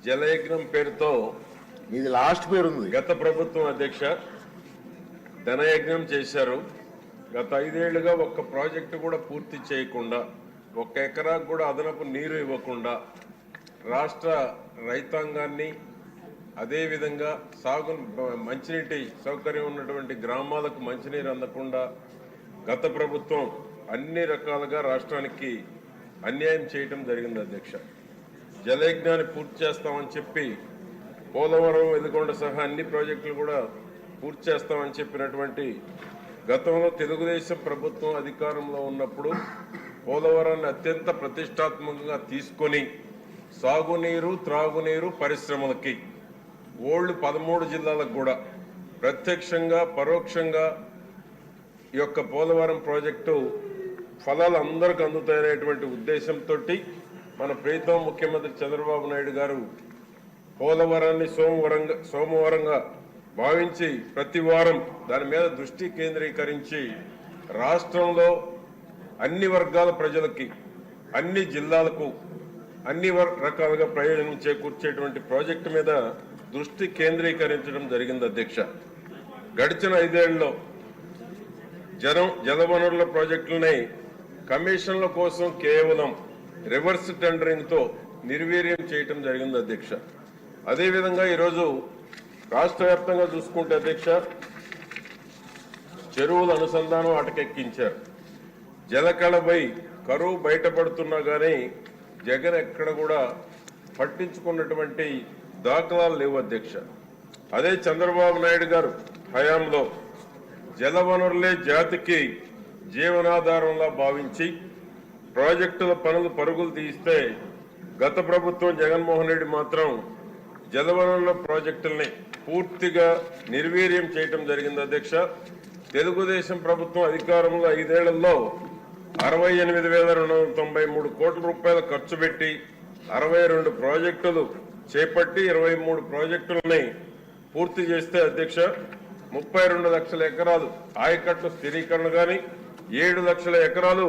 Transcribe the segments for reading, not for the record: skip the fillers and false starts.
జలయజ్ఞం పేరుతో ఇది లాస్ట్ పేరు ఉంది. గత ప్రభుత్వం అధ్యక్ష ధనయజ్ఞం చేశారు. గత 5 ఏళ్లుగా ఒక్క ప్రాజెక్టు కూడా పూర్తి చేయకుండా, 1 ఎకరాకు కూడా అదనపు నీరు ఇవ్వకుండా రాష్ట్ర రైతాంగాన్ని, అదేవిధంగా మంచినీటి సౌకర్యం ఉన్నటువంటి గ్రామాలకు మంచినీరు అందకుండా గత ప్రభుత్వం అన్ని రకాలుగా రాష్ట్రానికి అన్యాయం చేయటం జరిగింది అధ్యక్ష. జలయజ్ఞాన్ని పూర్తి చేస్తామని చెప్పి పోలవరం, వెలుగొండ సహా అన్ని ప్రాజెక్టులు కూడా పూర్తి చేస్తామని చెప్పినటువంటి గతంలో తెలుగుదేశం ప్రభుత్వం అధికారంలో ఉన్నప్పుడు పోలవరాన్ని అత్యంత ప్రతిష్టాత్మకంగా తీసుకొని సాగునీరు, త్రాగునీరు, పరిశ్రమలకి ఓల్డ్ 13 జిల్లాలకు కూడా ప్రత్యక్షంగా పరోక్షంగా ఈ యొక్క పోలవరం ప్రాజెక్టు ఫలాలు అందరికి అందుతాయనేటువంటి ఉద్దేశంతో మన ప్రీతం ముఖ్యమంత్రి చంద్రబాబు నాయుడు గారు పోలవరాన్ని సోమవారంగా భావించి ప్రతి వారం దాని మీద దృష్టి కేంద్రీకరించి రాష్ట్రంలో అన్ని వర్గాల ప్రజలకి, అన్ని జిల్లాలకు అన్ని రకాలుగా ప్రయోజనం చేకూర్చేటువంటి ప్రాజెక్టు మీద దృష్టి కేంద్రీకరించడం జరిగింది అధ్యక్ష. గడిచిన 5 ఏళ్లలో జలవనరుల ప్రాజెక్టులని కమిషన్ల కోసం కేవలం రివర్స్ టెండరింగ్తో నిర్వీర్యం చేయటం జరిగింది అధ్యక్ష. అదేవిధంగా ఈరోజు రాష్ట్ర వ్యాప్తంగా చూసుకుంటే అధ్యక్ష చెరువుల అనుసంధానం అటకెక్కించారు. జలకళపై కరువు బయటపడుతున్నా కానీ జగన్ ఎక్కడ కూడా పట్టించుకున్నటువంటి దాఖలాలు లేవు అధ్యక్ష. అదే చంద్రబాబు నాయుడు గారు హయాంలో జలవనరులే జాతికి జీవనాధారంలా భావించి ప్రాజెక్టుల పరుగులు తీస్తే గత ప్రభుత్వం జగన్మోహన్ రెడ్డి మాత్రం జలవనరుల ప్రాజెక్టుల్ని పూర్తిగా నిర్వీర్యం చేయటం జరిగింది అధ్యక్ష. తెలుగుదేశం ప్రభుత్వం అధికారంలో 5 ఏళ్లలో 68,293 కోట్ల రూపాయలు ఖర్చు పెట్టి 62 ప్రాజెక్టులు చేపట్టి 23 ప్రాజెక్టులని పూర్తి చేస్తే అధ్యక్ష 32 లక్షల ఎకరాలు ఆయకట్టు స్థిరీకరణ కానీ 7 లక్షల ఎకరాలు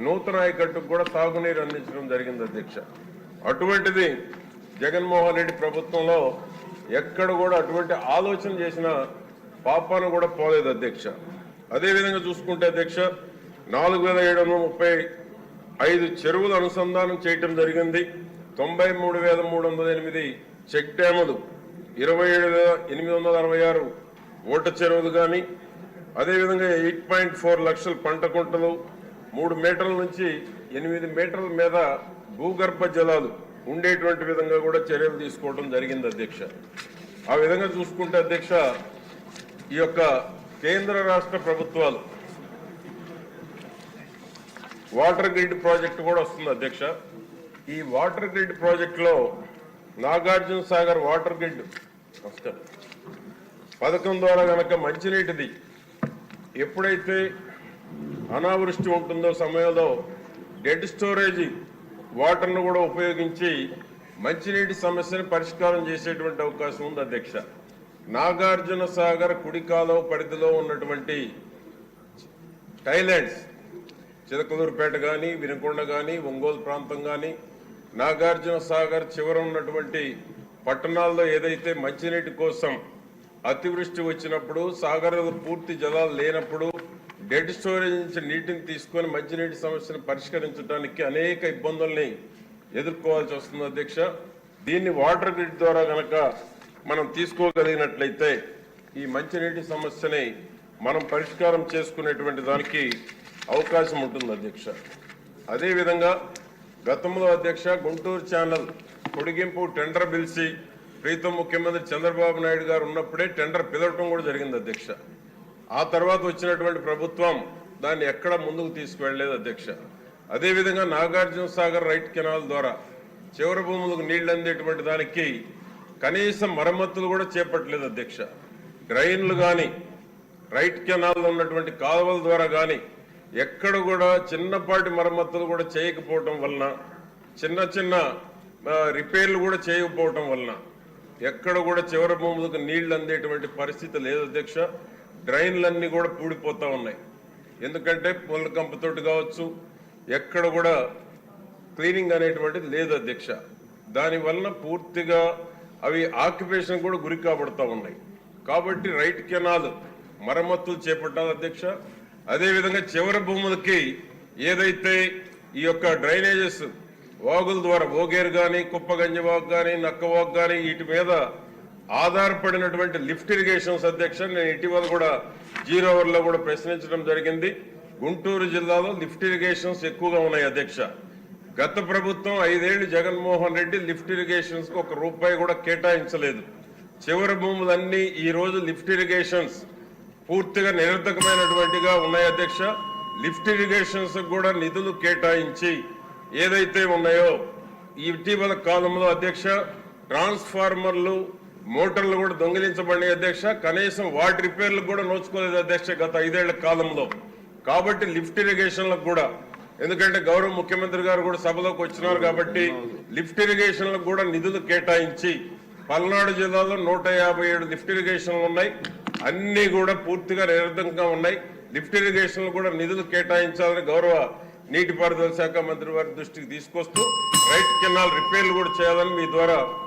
నూతన ఆయకట్టుకు కూడా సాగునీరు అందించడం జరిగింది అధ్యక్ష. అటువంటిది జగన్మోహన్ రెడ్డి ప్రభుత్వంలో ఎక్కడ కూడా అటువంటి ఆలోచన చేసిన పాపాను కూడా పోలేదు అధ్యక్ష. అదేవిధంగా చూసుకుంటే అధ్యక్ష 4,735 చెరువులు అనుసంధానం చేయటం జరిగింది. 93,308 చెక్ డ్యాములు, 27,866 ఓట చెరువులు కానీ, అదేవిధంగా 8.4 లక్షల పంట కుంటలు, 3 మీటర్ల నుంచి 8 మీటర్ల మీద భూగర్భ జలాలు ఉండేటువంటి విధంగా కూడా చర్యలు తీసుకోవడం జరిగింది అధ్యక్ష. ఆ విధంగా చూసుకుంటే అధ్యక్ష ఈ యొక్క కేంద్ర రాష్ట్ర ప్రభుత్వాలు వాటర్ గ్రిడ్ ప్రాజెక్టు కూడా వస్తుంది అధ్యక్ష. ఈ వాటర్ గ్రిడ్ ప్రాజెక్టులో నాగార్జున సాగర్ వాటర్ గ్రిడ్ పథకం ద్వారా గనక మంచినీటిది ఎప్పుడైతే అనావృష్టి ఉంటుందో సమయంలో డెడ్ స్టోరేజ్ వాటర్ను కూడా ఉపయోగించి మంచినీటి సమస్యను పరిష్కారం చేసేటువంటి అవకాశం ఉంది అధ్యక్ష. నాగార్జున సాగర్ కుడి కాలువ పరిధిలో ఉన్నటువంటి టైలాండ్స్ చిలకలూరుపేట కానీ, వినుకొండ కానీ, ఒంగోలు ప్రాంతం కానీ, నాగార్జున సాగర్ చివర ఉన్నటువంటి పట్టణాల్లో ఏదైతే మంచినీటి కోసం అతివృష్టి వచ్చినప్పుడు, సాగర్ పూర్తి జలాలు లేనప్పుడు డెడ్ స్టోరేజ్ నుంచి నీటిని తీసుకొని మంచినీటి సమస్యను పరిష్కరించడానికి అనేక ఇబ్బందుల్ని ఎదుర్కోవాల్సి వస్తుంది అధ్యక్ష. దీన్ని వాటర్ గ్రిడ్ ద్వారా గనక మనం తీసుకోగలిగినట్లయితే ఈ మంచినీటి సమస్యని మనం పరిష్కారం చేసుకునేటువంటి దానికి అవకాశం ఉంటుంది అధ్యక్ష. అదేవిధంగా గతంలో అధ్యక్ష గుంటూరు ఛానల్ పొడిగింపు టెండర్ పిలిచి ప్రీతం ముఖ్యమంత్రి చంద్రబాబు నాయుడు గారు ఉన్నప్పుడే టెండర్ పిలవటం కూడా జరిగింది అధ్యక్ష. ఆ తర్వాత వచ్చినటువంటి ప్రభుత్వం దాన్ని ఎక్కడ ముందుకు తీసుకువెళ్ళలేదు అధ్యక్ష. అదేవిధంగా నాగార్జున సాగర్ రైట్ కెనాల్ ద్వారా చివరి భూములకు నీళ్లు అందేటువంటి దానికి కనీసం మరమ్మతులు కూడా చేపట్టలేదు అధ్యక్ష. డ్రైన్లు కానీ, రైట్ కెనాల్లో ఉన్నటువంటి కాలువల ద్వారా కానీ ఎక్కడ కూడా చిన్నపాటి మరమ్మతులు కూడా చేయకపోవటం వలన, చిన్న చిన్న రిపేర్లు కూడా చేయకపోవటం వలన ఎక్కడ కూడా చివరి భూములకు నీళ్లు అందేటువంటి పరిస్థితి లేదు అధ్యక్ష. డ్రైన్లన్నీ కూడా పూడిపోతా ఉన్నాయి. ఎందుకంటే పుల్ల కంపతోటి కావచ్చు, ఎక్కడ కూడా క్లీనింగ్ అనేటువంటిది లేదు అధ్యక్ష. దాని వలన పూర్తిగా అవి ఆక్యుపేషన్ కూడా గురి కాబడుతూ ఉన్నాయి. కాబట్టి రైట్ కెనాల్ మరమ్మతులు చేపట్టాలి అధ్యక్ష. అదేవిధంగా చివరి భూములకి ఏదైతే ఈ యొక్క డ్రైనేజెస్ వాగుల ద్వారా ఓగేరు కానీ కుప్పగంజవాగు కానీ నక్కవాగు కానీ వీటి మీద ఆధారపడినటువంటి లిఫ్ట్ ఇరిగేషన్స్ అధ్యక్ష, నేను ఇటీవల కూడా 0 అవర్లో కూడా ప్రశ్నించడం జరిగింది. గుంటూరు జిల్లాలో లిఫ్ట్ ఇరిగేషన్స్ ఎక్కువగా ఉన్నాయి అధ్యక్ష. గత ప్రభుత్వం 5 ఏళ్లు జగన్మోహన్ రెడ్డి లిఫ్ట్ ఇరిగేషన్స్ కు ₹1 కూడా కేటాయించలేదు. చివరి భూములన్నీ ఈ రోజు లిఫ్ట్ ఇరిగేషన్స్ పూర్తిగా నిరర్ధకమైనటువంటిగా ఉన్నాయి అధ్యక్ష. లిఫ్ట్ ఇరిగేషన్స్ కూడా నిధులు కేటాయించి ఏదైతే ఉన్నాయో ఇటీవల కాలంలో అధ్యక్ష ట్రాన్స్ఫార్మర్లు మోటార్లు కూడా దొంగిలించబడినాయి అధ్యక్ష. కనీసం వాటి రిపేర్లకు కూడా నోచుకోలేదు అధ్యక్ష గత 5 ఏళ్ల కాలంలో. కాబట్టి లిఫ్ట్ ఇరిగేషన్లకు కూడా, ఎందుకంటే గౌరవ ముఖ్యమంత్రి గారు కూడా సభలోకి వచ్చినారు కాబట్టి లిఫ్ట్ ఇరిగేషన్లకు కూడా నిధులు కేటాయించి పల్నాడు జిల్లాలో 157 లిఫ్ట్ ఇరిగేషన్లు ఉన్నాయి. అన్ని కూడా పూర్తిగా నిరర్ధకంగా ఉన్నాయి. లిఫ్ట్ ఇరిగేషన్లు కూడా నిధులు కేటాయించాలని గౌరవ నీటిపారుదల శాఖ మంత్రి వారి దృష్టికి తీసుకొస్తూ రైట్ కెనాల్ రిపేర్లు కూడా చేయాలని మీ ద్వారా